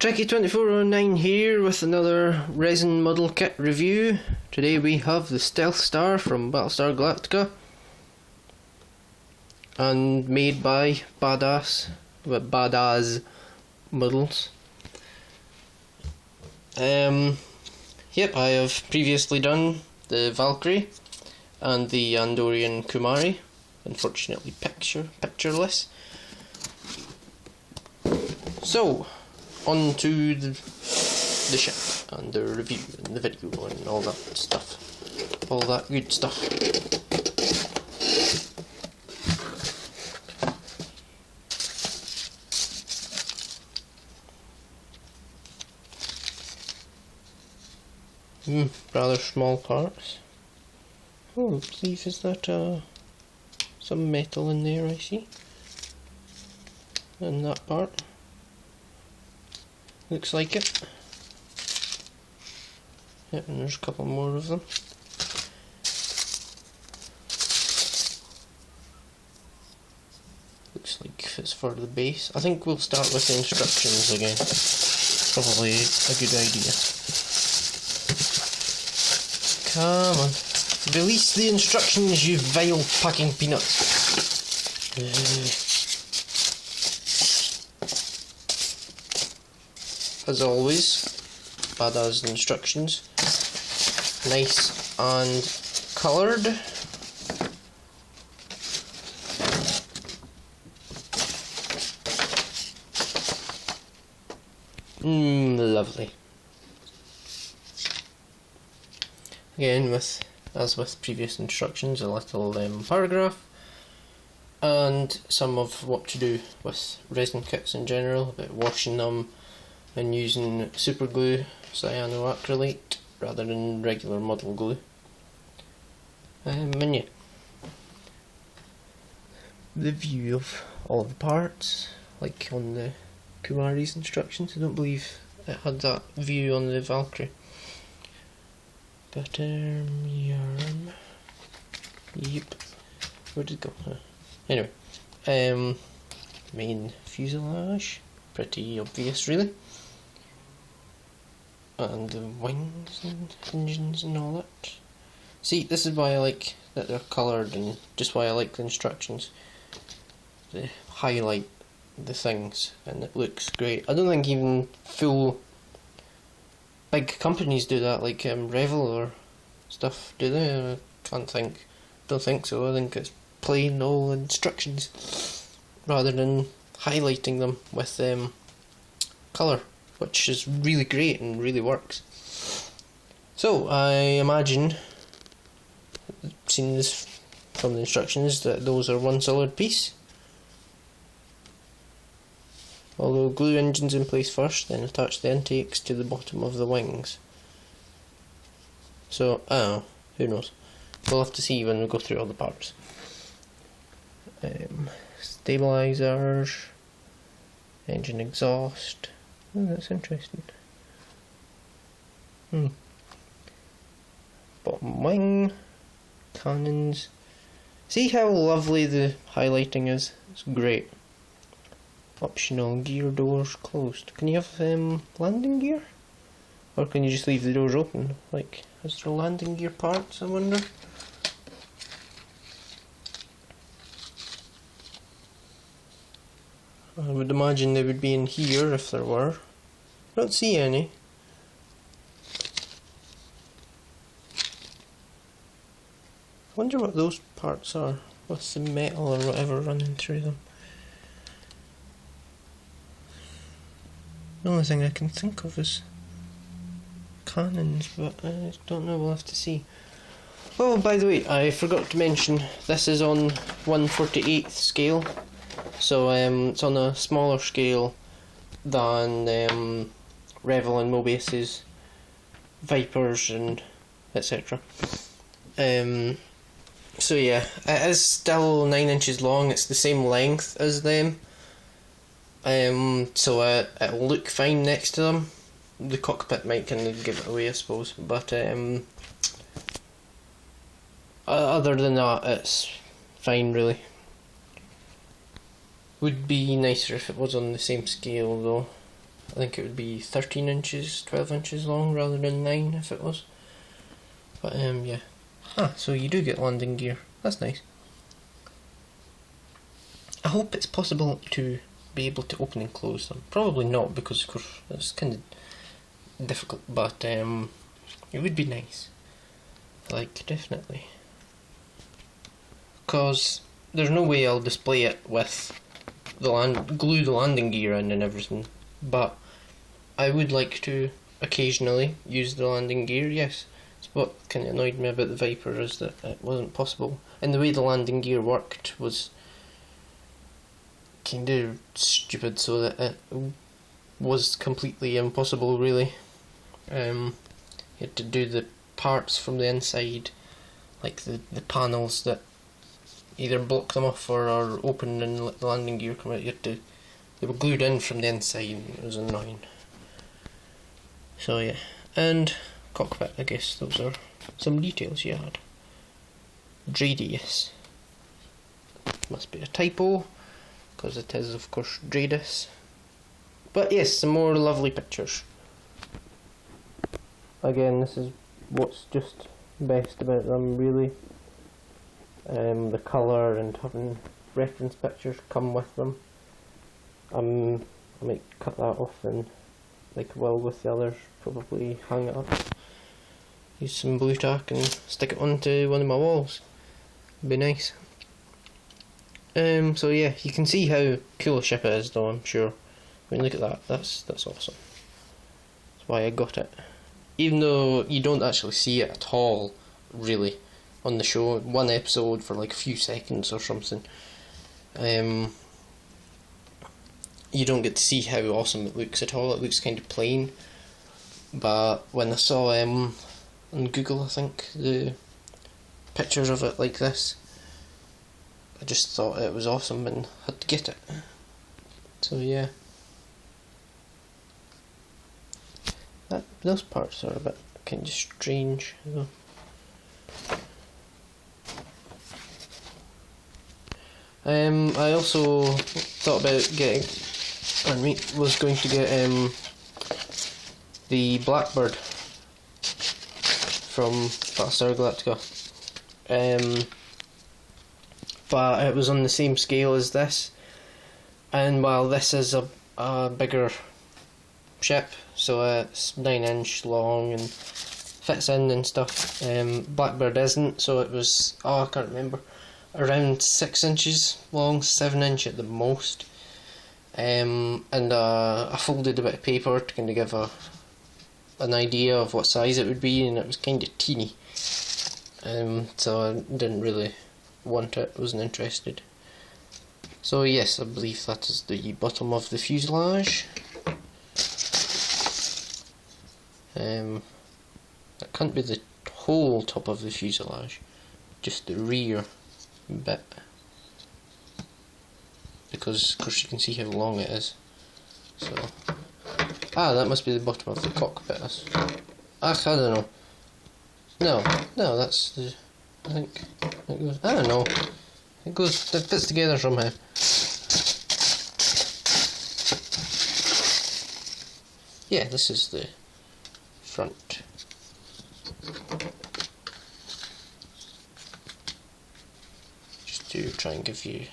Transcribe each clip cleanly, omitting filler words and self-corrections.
Trekkie2409 here with another Resin model kit review. Today we have the Stealthstar from Battlestar Galactica and made by Bad-Azz Models. Yep, I have previously done the Valkyrie and the Andorian Kumari, unfortunately pictureless. So, on to the ship and the review and the video and all that stuff. All that good stuff. Rather small parts. Oh, please, is that some metal in there, I see? And that part. Looks like it. Yep, and there's a couple more of them. Looks like it's for the base. I think we'll start with the instructions again. Probably a good idea. Come on. Release the instructions, you vile packing peanuts. As always, Bad-Azz instructions. Nice and coloured. Lovely. Again, as with previous instructions, a little paragraph and some of what to do with resin kits in general, about washing them and using super glue, cyanoacrylate, rather than regular model glue. And yeah, the view of all of the parts, like on the Kumari's instructions. I don't believe it had that view on the Valkyrie. But yarn. Yep. Where did it go? Anyway, main fuselage, pretty obvious really. And the wings and engines and all that. See, this is why I like that they're coloured, and just why I like the instructions. They highlight the things and it looks great. I don't think even full big companies do that, like Revel or stuff, do they? I don't think so. I think it's plain old instructions rather than highlighting them with colour, which is really great and really works. So I imagine, seeing this from the instructions, that those are one solid piece. Although glue engines in place first, then attach the intakes to the bottom of the wings. So, who knows? We'll have to see when we go through all the parts. Stabilizers, engine exhaust. Oh, that's interesting. Bottom wing, cannons. See how lovely the highlighting is? It's great. Optional gear doors closed. Can you have landing gear? Or can you just leave the doors open? Like, is there landing gear parts, I wonder? I would imagine they would be in here if there were. I don't see any. I wonder what those parts are. What's the metal or whatever running through them? The only thing I can think of is cannons, but I don't know, we'll have to see. Oh, by the way, I forgot to mention, this is on 1/48th scale, so it's on a smaller scale than Revel and Mobius's Vipers and etc. So yeah, it is still 9 inches long. It's the same length as them. So it'll look fine next to them. The cockpit might kind of give it away, I suppose, but other than that, it's fine really. Would be nicer if it was on the same scale though. I think it would be 13 inches, 12 inches long rather than 9 if it was. But yeah. So you do get landing gear. That's nice. I hope it's possible to be able to open and close them. Probably not, because of course it's kind of difficult, but it would be nice. Like, definitely. Because there's no way I'll display it with glue the landing gear in and everything, but I would like to occasionally use the landing gear, yes. It's what kind of annoyed me about the Viper, is that it wasn't possible. And the way the landing gear worked was kind of stupid, so that it was completely impossible, really. You had to do the parts from the inside, like the panels that either block them off or are open and let the landing gear come out. They were glued in from the inside, and it was annoying. So yeah, and cockpit, I guess those are some details you had. Radius. Must be a typo, because it is of course Dradis. But yes, some more lovely pictures. Again, this is what's just best about them, really. The colour and having reference pictures come with them. I might cut that off and, like I will with the others, probably hang it up. Use some blue tack and stick it onto one of my walls. Be nice. So yeah, you can see how cool a ship it is, though, I'm sure. I mean, look at that. That's awesome. That's why I got it. Even though you don't actually see it at all, really, on the show. One episode for like a few seconds or something. You don't get to see how awesome it looks at all. It looks kind of plain. But when I saw on Google, I think, the pictures of it like this, I just thought it was awesome and had to get it. So yeah. Those parts are a bit kind of strange, though. I also thought about was going to get the Blackbird from Battlestar Galactica, but it was on the same scale as this, and while this is a bigger ship, so it's 9-inch long and fits in and stuff, Blackbird isn't, so it was, I can't remember, around 6 inches long, 7-inch at the most, and I folded a bit of paper to kind of give an idea of what size it would be, and it was kind of teeny, so I didn't really want it, wasn't interested. So yes, I believe that is the bottom of the fuselage. That can't be the whole top of the fuselage, just the rear bit, because of course you can see how long it is. So that must be the bottom of the cockpit. I don't know. No, that's the. I think it goes. I don't know. It fits together somehow. Yeah, this is the front. Just to try and give you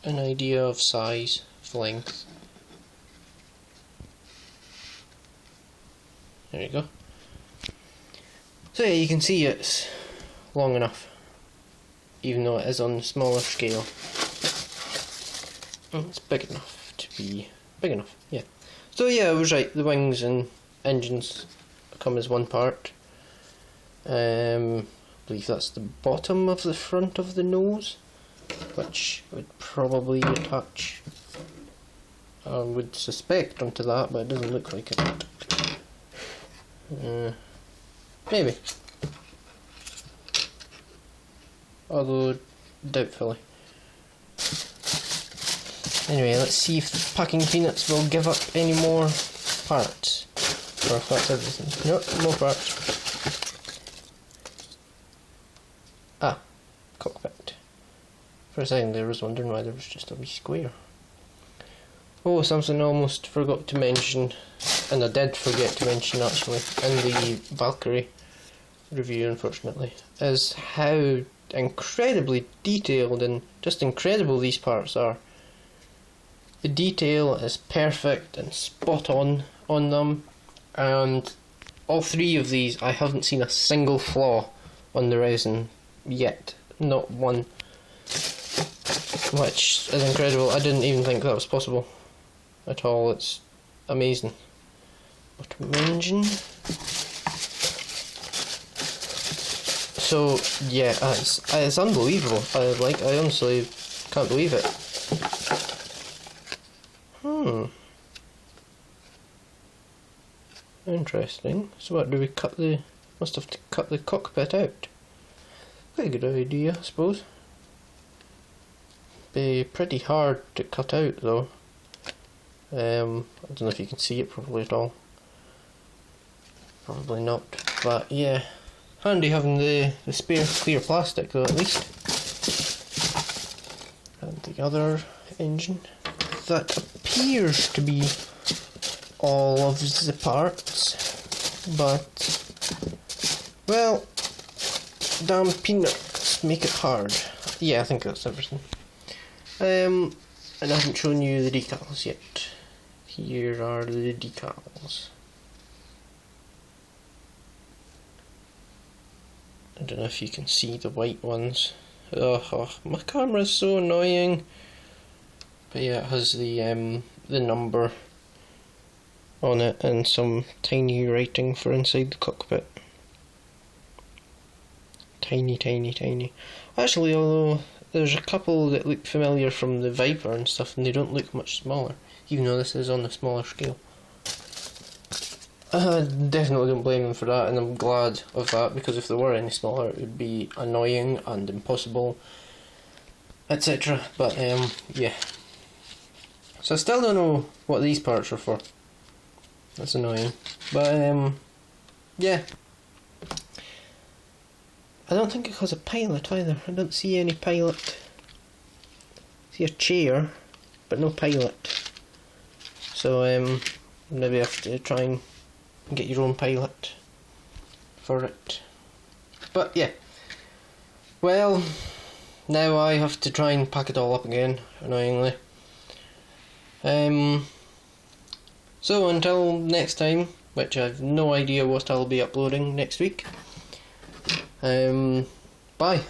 an idea of size, of length. There you go. So yeah, you can see it's long enough, even though it is on the smaller scale. It's big enough to be big enough, yeah. So yeah, I was right, the wings and engines come as one part. I believe that's the bottom of the front of the nose, which would probably attach, I would suspect, onto that, but it doesn't look like it. Maybe. Although, doubtfully. Anyway, let's see if Packing Peanuts will give up any more parts. Or if that's everything. Nope, more parts. Cockpit. For a second there, I was wondering why there was just a wee square. Oh, something I almost forgot to mention, and I did forget to mention actually, in the Valkyrie review unfortunately, is how incredibly detailed and just incredible these parts are. The detail is perfect and spot on them, and all three of these I haven't seen a single flaw on the resin yet, not one, which is incredible. I didn't even think that was possible at all. It's amazing. What am I mention? So yeah, it's unbelievable. I honestly can't believe it. Interesting. So what, do we cut the... must have to cut the cockpit out. Quite a good idea, I suppose. Be pretty hard to cut out though. I don't know if you can see it properly at all. Probably not. But yeah, handy having the spare clear plastic though at least. And the other engine. That appears to be all of the parts, but well, damn peanuts make it hard. Yeah, I think that's everything. And I haven't shown you the decals yet. Here are the decals. I don't know if you can see the white ones. Oh, my camera's so annoying. But yeah, it has the number on it and some tiny writing for inside the cockpit. Tiny, tiny, tiny. Actually, although there's a couple that look familiar from the Viper and stuff, and they don't look much smaller, even though this is on a smaller scale. I definitely don't blame them for that, and I'm glad of that, because if they were any smaller it would be annoying and impossible, etc. But yeah. So I still don't know what these parts are for. That's annoying. But yeah. I don't think it has a pilot either. I don't see any pilot. I see a chair, but no pilot. So maybe I have to try and get your own pilot for it. But yeah. Well, now I have to try and pack it all up again, annoyingly. So until next time, which I've no idea what I'll be uploading next week. Bye.